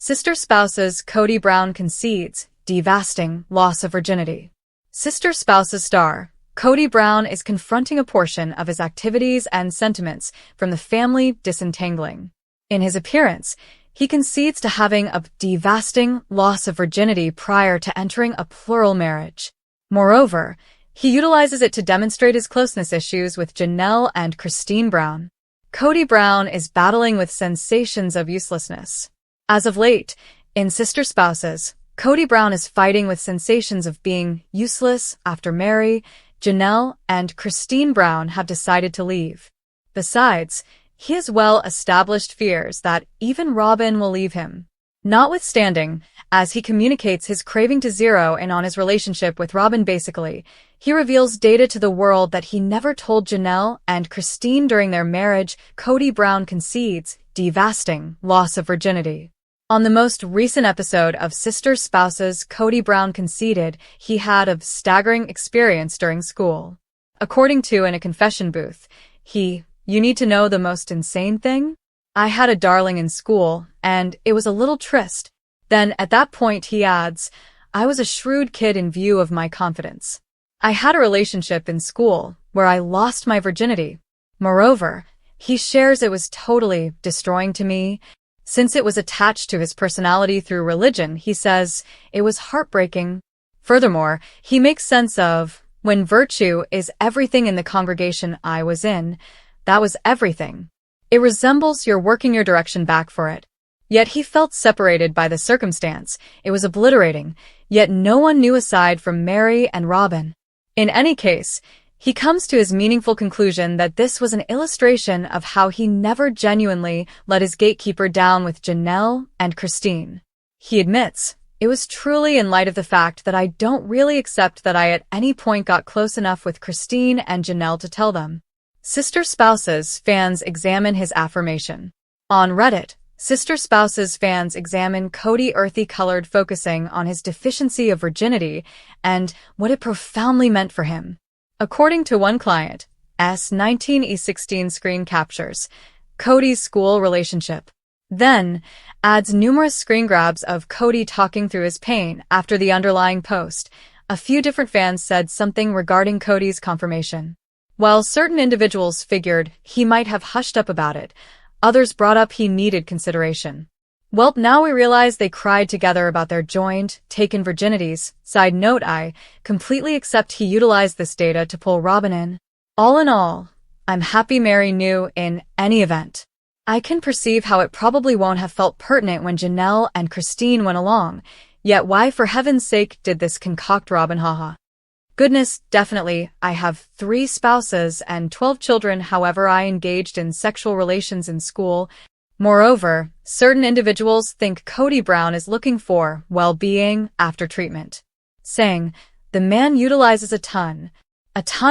Sister Spouses Kody Brown concedes, devastating loss of virginity. Sister Spouses star Kody Brown is confronting a portion of his activities and sentiments from the family disentangling. In his appearance, he concedes to having a devastating loss of virginity prior to entering a plural marriage. Moreover, he utilizes it to demonstrate his closeness issues with Janelle and Christine Brown. Kody Brown is battling with sensations of uselessness. As of late, in Sister Spouses, Kody Brown is fighting with sensations of being useless after Mary, Janelle, and Christine Brown have decided to leave. Besides, he has well-established fears that even Robin will leave him. Notwithstanding, as he communicates his craving to zero in on his relationship with Robin basically, he reveals data to the world that he never told Janelle and Christine during their marriage. Kody Brown concedes, devastating loss of virginity. On the most recent episode of Sister Spouses, Kody Brown conceded he had a staggering experience during school. According to in a confession booth, you need to know the most insane thing? I had a darling in school, and it was a little tryst. Then, at that point, he adds, I was a shrewd kid in view of my confidence. I had a relationship in school where I lost my virginity. Moreover, he shares it was totally destroying to me. Since it was attached to his personality through religion, he says, it was heartbreaking. Furthermore, he makes sense of, when virtue is everything in the congregation I was in, that was everything. It resembles you're working your direction back for it. Yet he felt separated by the circumstance, it was obliterating, yet no one knew aside from Mary and Robin. In any case, he comes to his meaningful conclusion that this was an illustration of how he never genuinely let his gatekeeper down with Janelle and Christine. He admits, it was truly in light of the fact that I don't really accept that I at any point got close enough with Christine and Janelle to tell them. Sister Spouses fans examine his affirmation. On Reddit, Sister Spouses fans examine Kody earthy-colored focusing on his deficiency of virginity and what it profoundly meant for him. According to one client, S19E16 screen captures Kody's school relationship. Then, adds numerous screen grabs of Kody talking through his pain after the underlying post. A few different fans said something regarding Kody's confirmation. While certain individuals figured he might have hushed up about it, others brought up he needed consideration. Well, now we realize they cried together about their joined, taken virginities. Side note, I completely accept he utilized this data to pull Robin in. All in all, I'm happy Mary knew in any event. I can perceive how it probably won't have felt pertinent when Janelle and Christine went along, yet why for heaven's sake did this concoct Robin, haha. Goodness, definitely, I have 3 spouses and 12 children, however I engaged in sexual relations in school. Moreover, certain individuals think Kody Brown is looking for well-being after treatment, saying, the man utilizes a ton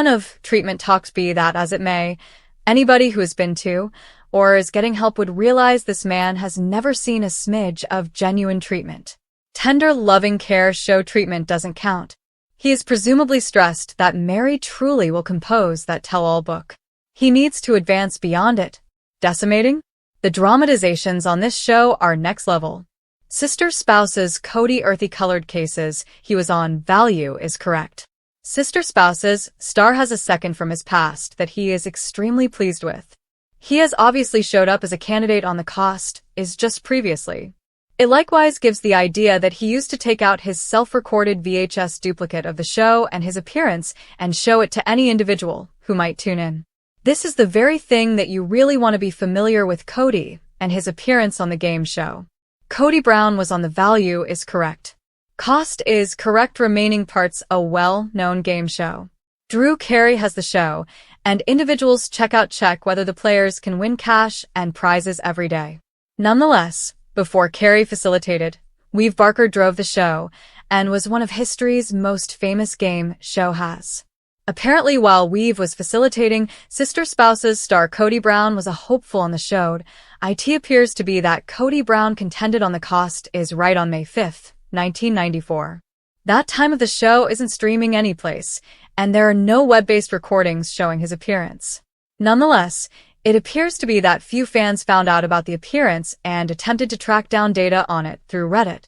of treatment talks. Be that as it may, anybody who has been to, or is getting help would realize this man has never seen a smidge of genuine treatment. Tender, loving care show treatment doesn't count. He is presumably stressed that Mary truly will compose that tell-all book. He needs to advance beyond it. Decimating? The dramatizations on this show are next level. Sister Spouses Kody earthy-colored cases he was on value is correct. Sister Spouses star has a second from his past that he is extremely pleased with. He has obviously showed up as a candidate on the cost is just previously. It likewise gives the idea that he used to take out his self-recorded VHS duplicate of the show and his appearance and show it to any individual who might tune in. This is the very thing that you really want to be familiar with Kody and his appearance on the game show. Kody Brown was on the value is correct. Cost is correct. Remaining parts a well-known game show. Drew Carey has the show, and individuals check whether the players can win cash and prizes every day. Nonetheless, before Carey facilitated, Weave Barker drove the show and was one of history's most famous game show has. Apparently, while Weave was facilitating, Sister Spouses star Kody Brown was a hopeful on the show. It appears to be that Kody Brown contended on the cost is right on May 5th, 1994. That time of the show isn't streaming anyplace, and there are no web-based recordings showing his appearance. Nonetheless, It appears to be that few fans found out about the appearance and attempted to track down data on it through Reddit.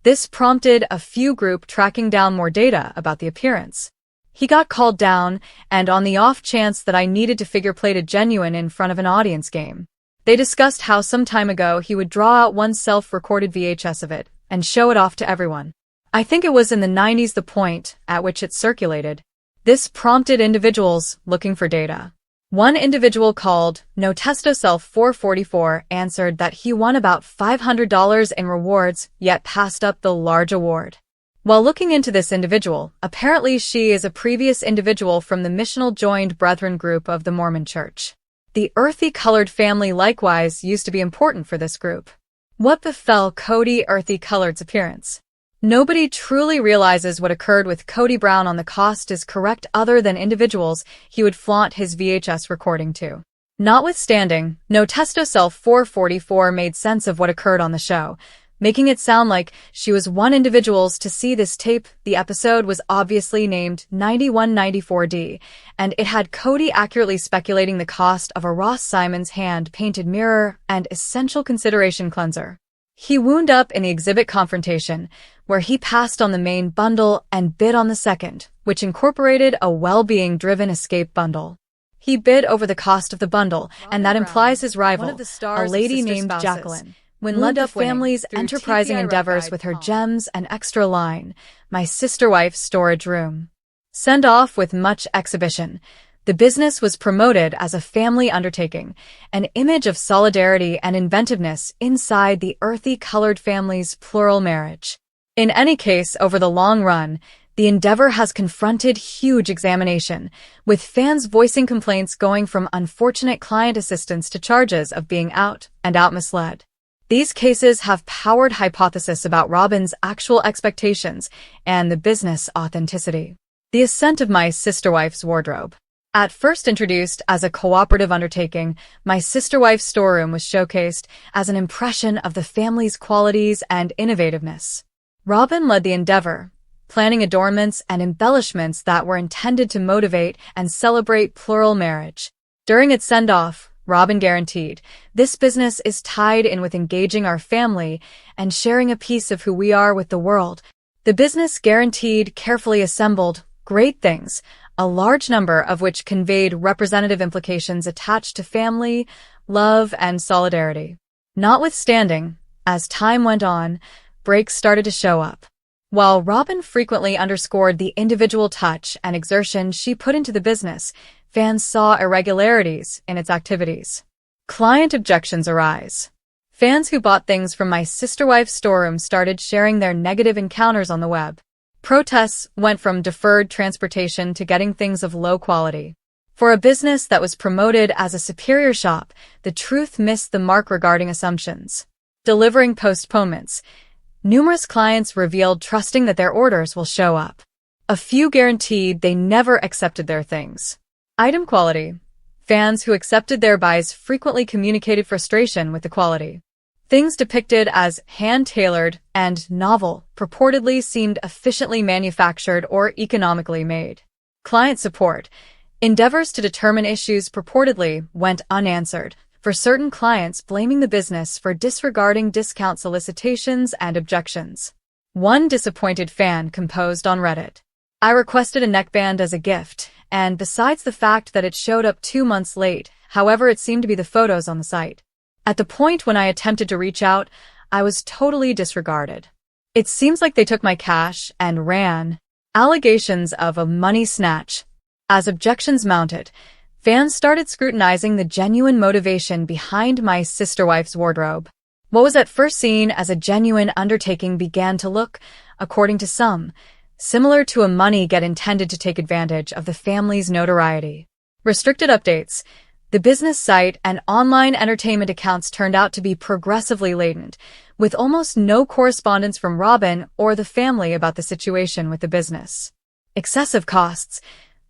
This prompted a few group tracking down more data about the appearance. He got called down, and on the off chance that I needed to figure played a genuine in front of an audience game. They discussed how some time ago he would draw out one self-recorded VHS of it and show it off to everyone. I think it was in the 90s the point at which it circulated. This prompted individuals looking for data. One individual called NoTestoSelf444 answered that he won about $500 in rewards, yet passed up the large award. While looking into this individual, apparently she is a previous individual from the missional joined brethren group of the Mormon Church. The earthy-colored family likewise used to be important for this group. What befell Kody earthy-colored's appearance? Nobody truly realizes what occurred with Kody Brown on the cost is correct other than individuals he would flaunt his VHS recording to. Notwithstanding, NoTestoSelf444 made sense of what occurred on the show, making it sound like she was one individuals to see this tape. The episode was obviously named 9194D, and it had Kody accurately speculating the cost of a Ross Simon's hand-painted mirror and essential consideration cleanser. He wound up in the exhibit confrontation, where he passed on the main bundle and bid on the second, which incorporated a well-being-driven escape bundle. He bid over the cost of the bundle, and that implies his rival, a lady named Jacqueline, wound up family's enterprising endeavors with her gems and extra line, my sister-wife's storage room. Send off with much exhibition. The business was promoted as a family undertaking, an image of solidarity and inventiveness inside the earthy-colored family's plural marriage. In any case, over the long run, the endeavor has confronted huge examination, with fans voicing complaints going from unfortunate client assistance to charges of being out misled. These cases have powered hypothesis about Robin's actual expectations and the business authenticity. The ascent of my sister-wife's wardrobe. At first introduced as a cooperative undertaking, my sister-wife's storeroom was showcased as an impression of the family's qualities and innovativeness. Robin led the endeavor, planning adornments and embellishments that were intended to motivate and celebrate plural marriage. During its send-off, Robin guaranteed, "This business is tied in with engaging our family and sharing a piece of who we are with the world." The business guaranteed carefully assembled great things, a large number of which conveyed representative implications attached to family, love, and solidarity. Notwithstanding, as time went on, breaks started to show up. While Robin frequently underscored the individual touch and exertion she put into the business, fans saw irregularities in its activities. Client objections arise. Fans who bought things from my sister-wife's storeroom started sharing their negative encounters on the web. Protests went from deferred transportation to getting things of low quality. For a business that was promoted as a superior shop, the truth missed the mark regarding assumptions. Delivering postponements. Numerous clients revealed trusting that their orders will show up. A few guaranteed they never accepted their things. Item quality. Fans who accepted their buys frequently communicated frustration with the quality. Things depicted as hand-tailored and novel purportedly seemed efficiently manufactured or economically made. Client support. Endeavors to determine issues purportedly went unanswered, for certain clients blaming the business for disregarding discount solicitations and objections. One disappointed fan composed on Reddit, "I requested a neckband as a gift, and besides the fact that it showed up 2 months late, however it seemed to be the photos on the site. At the point when I attempted to reach out, I was totally disregarded. It seems like they took my cash and ran." Allegations of a money snatch. As objections mounted, fans started scrutinizing the genuine motivation behind my sister-wife's wardrobe. What was at first seen as a genuine undertaking began to look, according to some, similar to a money get intended to take advantage of the family's notoriety. Restricted updates. The business site and online entertainment accounts turned out to be progressively latent, with almost no correspondence from Robin or the family about the situation with the business. Excessive costs.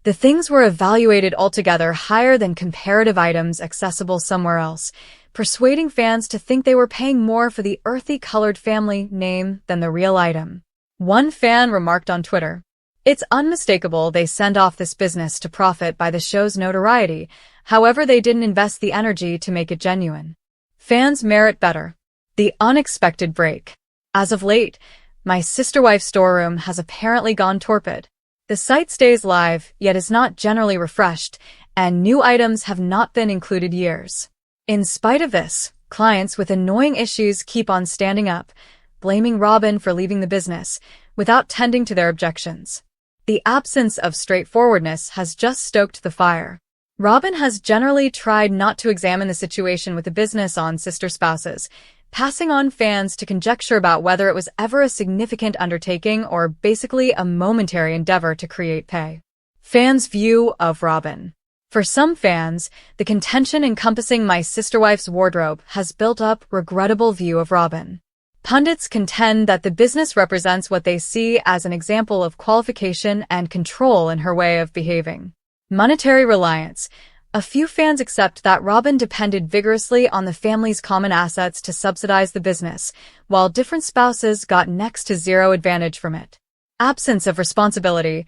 The things were evaluated altogether higher than comparative items accessible somewhere else, persuading fans to think they were paying more for the earthy-colored family name than the real item. One fan remarked on Twitter, It's unmistakable they send off this business to profit by the show's notoriety. However, they didn't invest the energy to make it genuine. Fans merit better. The unexpected break. As of late, My Sister Wife's storeroom has apparently gone torpid. The site stays live, yet is not generally refreshed, and new items have not been included years. In spite of this, clients with annoying issues keep on standing up, blaming Robin for leaving the business, without tending to their objections. The absence of straightforwardness has just stoked the fire. Robin has generally tried not to examine the situation with the business on sister spouses, passing on fans to conjecture about whether it was ever a significant undertaking or basically a momentary endeavor to create pay. Fans' view of Robin. For some fans, the contention encompassing My Sister Wife's wardrobe has built up a regrettable view of Robin. Pundits contend that the business represents what they see as an example of qualification and control in her way of behaving. Monetary reliance. A few fans accept that Robin depended vigorously on the family's common assets to subsidize the business, while different spouses got next to zero advantage from it. Absence of responsibility.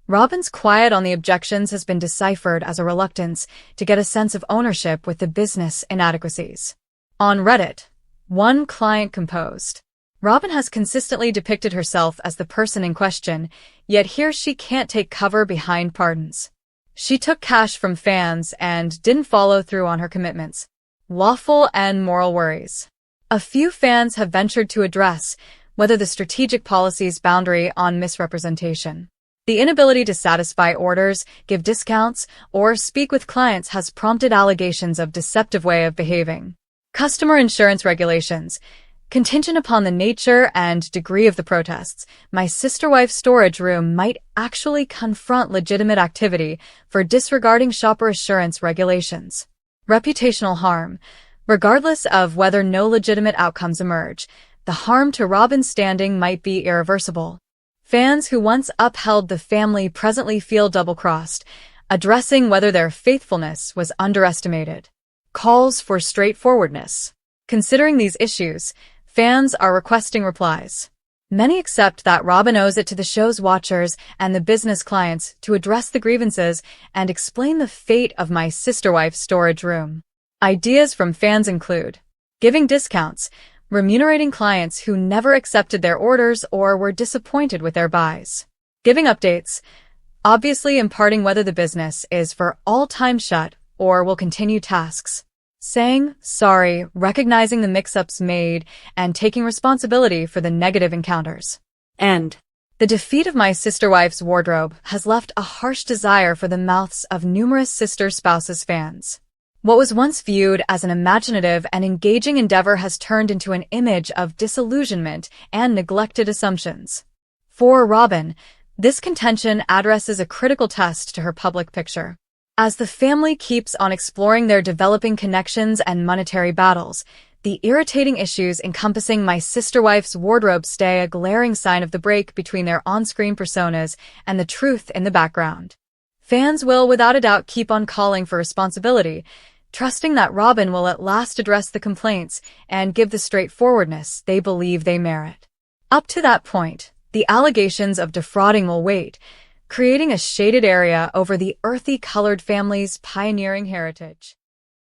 Robin's quiet on the objections has been deciphered as a reluctance to get a sense of ownership with the business inadequacies. On Reddit, one client composed, Robin has consistently depicted herself as the person in question, yet here she can't take cover behind pardons. She took cash from fans and didn't follow through on her commitments. Lawful and moral worries. A few fans have ventured to address whether the strategic policy's boundary on misrepresentation. The inability to satisfy orders, give discounts, or speak with clients has prompted allegations of deceptive way of behaving. Customer insurance regulations. Contingent upon the nature and degree of the protests, My Sister Wife's storage room might actually confront legitimate activity for disregarding shopper assurance regulations. Reputational harm. Regardless of whether no legitimate outcomes emerge, the harm to Robin's standing might be irreversible. Fans who once upheld the family presently feel double-crossed, addressing whether their faithfulness was underestimated. Calls for straightforwardness. Considering these issues, fans are requesting replies. Many accept that Robin owes it to the show's watchers and the business clients to address the grievances and explain the fate of My Sister Wife's storage room. Ideas from fans include giving discounts, remunerating clients who never accepted their orders or were disappointed with their buys, giving updates, obviously imparting whether the business is for all time shut or will continue tasks, saying sorry, recognizing the mix-ups made, and taking responsibility for the negative encounters. End. The defeat of My Sister Wife's wardrobe has left a harsh desire for the mouths of numerous sister spouses fans. What was once viewed as an imaginative and engaging endeavor has turned into an image of disillusionment and neglected assumptions. For Robin, this contention addresses a critical test to her public picture. As the family keeps on exploring their developing connections and monetary battles, the irritating issues encompassing My Sister Wife's wardrobe stay a glaring sign of the break between their on-screen personas and the truth in the background. Fans will without a doubt keep on calling for responsibility, trusting that Robin will at last address the complaints and give the straightforwardness they believe they merit. Up to that point, the allegations of defrauding will wait, creating a shaded area over the earthy-colored family's pioneering heritage.